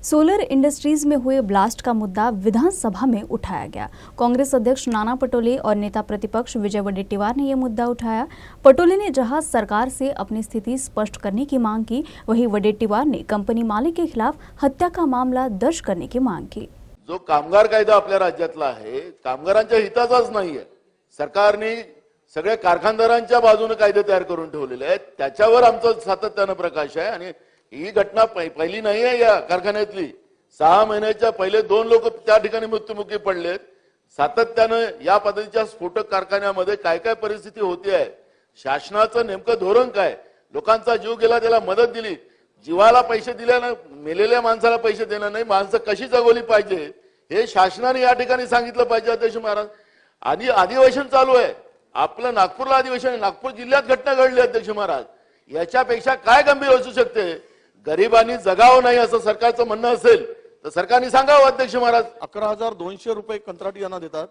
Solar industries में हुए blast का मुद्दा विधानसभा में उठाया गया। कांग्रेस अध्यक्ष नाना पटोले और नेता प्रतिपक्ष विजय वडेट्टीवार ने यह मुद्दा उठाया। पटोले ने जहां सरकार से अपनी स्थिति स्पष्ट करने की मांग की, वहीं वडेट्टीवार ने कंपनी मालिक के खिलाफ हत्या का मामला दर्ज करने की मांग की। जो कामगार कायदा आपल्या राज्यातला आहे, कामगारांच्या हिताचाच नाहीये। सरकारने सगळ्या कारखानदारांच्या बाजूने कायदे तयार करून ठेवलेले आहेत, त्याच्यावर आमचा सातत्याने प्रकाश आहे। आणि ही घटना पहिली नाही आहे या कारखान्यातली। 6 महिन्याच्या पहिले 2 लोक त्या ठिकाणी मृत्युमुखी पडलेत। सातत्याने या पद्धतीच्या स्फोटक कारखान्यामध्ये काय काय परिस्थिती होती आहे, शासनाचं नेमकं धोरण काय, लोकांचा जीव गेला त्याला मदत दिली, जीवाला पैसे दिले ना, मेलेल्या माणसाला पैसे देणं नाही, माणसं कशी जगवली पाहिजे हे शासनाने या ठिकाणी सांगितलं पाहिजे। अध्यक्ष महाराज, अधिवेशन चालू आहे आपलं, नागपूरला अधिवेशन आहे, नागपूर जिल्ह्यात घटना घडली। अध्यक्ष महाराज, याच्यापेक्षा काय गंभीर असू शकते? गरिबांनी जगावं नाही असं सरकारचं म्हणणं असेल तर सरकारने सांगावं। अध्यक्ष महाराज, 11,200 रुपये कंत्राटी यांना देतात,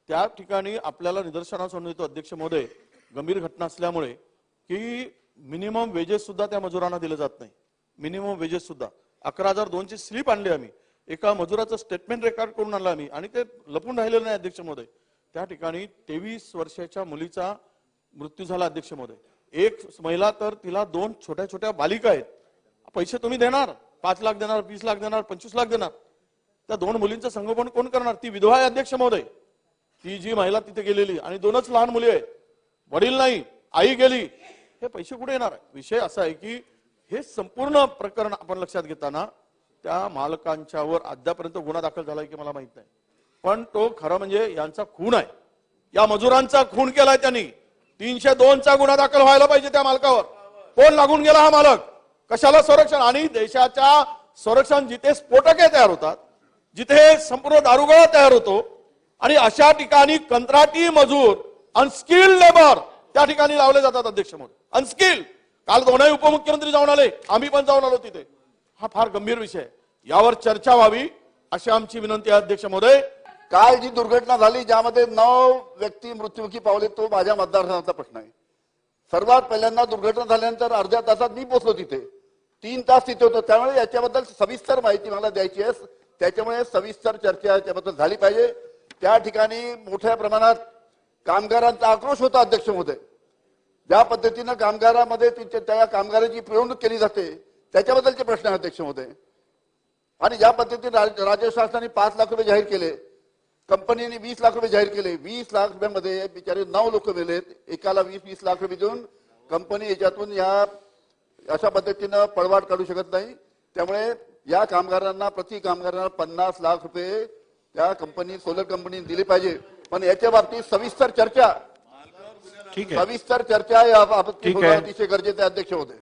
त्या ठिकाणी आपल्याला निदर्शनास आणून येतो अध्यक्ष महोदय, गंभीर घटना असल्यामुळे की मिनिमम वेजेस सुद्धा त्या मजुरांना दिले जात नाही। मिनिमम वेजेस सुद्धा 11,200 ची स्लिप आणली आम्ही, एका मजुराचं स्टेटमेंट रेकॉर्ड करून आणलं आम्ही, आणि ते लपून राहिलेलं नाही अध्यक्ष महोदय। त्या ठिकाणी 23 वर्षाच्या मुलीचा मृत्यू झाला अध्यक्ष महोदय। एक महिला तर तिला 2 छोट्या छोट्या बालिका आहेत। पैसे तुम्ही देणार, 5 लाख देणार, 20 लाख देणार, 25 लाख देणार, त्या 2 मुलींचं संगोपन कोण करणार? ती विधवा आहे अध्यक्ष महोदय, ती जी महिला तिथे गेलेली, आणि 2च लहान मुली आहेत, वडील नाही, आई गेली, हे पैसे कुठे येणार? विषय असा आहे की हे संपूर्ण प्रकरण आपण लक्षात घेताना त्या मालकांच्यावर अद्यापर्यंत गुन्हा दाखल झालाय की मला माहित नाही, पण तो खरं म्हणजे यांचा खून आहे, या मजुरांचा खून केलाय त्यांनी। 302 चा गुन्हा दाखल व्हायला पाहिजे त्या मालकावर। कोण लागून गेला हा मालक? कशाला संरक्षण? आणि देशाच्या संरक्षण जिथे स्फोटके तयार होतात, जिथे संपूर्ण दारुगोळा तयार होतो, आणि अशा ठिकाणी कंत्राटी मजूर, अनस्किल्ड लेबर त्या ठिकाणी लावले जातात अध्यक्ष महोदय, अनस्किल्ड। काल 2 उपमुख्यमंत्री जाऊन आले, आम्ही पण जाऊन आलो तिथे। हा फार गंभीर विषय आहे, यावर चर्चा व्हावी अशी आमची विनंती आहे अध्यक्ष महोदय। काल जी दुर्घटना झाली ज्यामध्ये 9 व्यक्ती मृत्युमुखी पावले, तो माझ्या मतदारसंघाचा प्रश्न आहे। सर्वात पहिल्यांदा दुर्घटना झाल्यानंतर अर्ध्या तासात मी पोहोचलो तिथे, 3 तास तिथे होतो, त्यामुळे याच्याबद्दल सविस्तर माहिती मला द्यायची आहे, त्याच्यामुळे सविस्तर चर्चा याच्याबद्दल झाली पाहिजे। त्या ठिकाणी मोठ्या प्रमाणात कामगारांचा आक्रोश होता अध्यक्ष महोदय। ज्या पद्धतीनं कामगारांमध्ये त्या कामगारांची पिळवणूक केली जाते त्याच्याबद्दलचे प्रश्न आहे अध्यक्ष महोदय। आणि ज्या पद्धतीने राज्य शासनाने 5 लाख रुपये जाहीर केले, कंपनीने 20 लाख रुपये जाहीर केले, 20 लाख रुपयामध्ये बिचारे 9 लोक मेलेत, एकाला 20-20 लाख रुपये देऊन कंपनी याच्यातून या अशा पद्धतीनं पळवाट काढू शकत नाही। त्यामुळे या कामगारांना प्रति कामगारांना 50 लाख रुपये त्या कंपनी सोलर कंपनीने दिले पाहिजे। पण याच्या बाबतीत सविस्तर चर्चा या बाबतीत अतिशय गरजेचं आहे अध्यक्ष महोदय।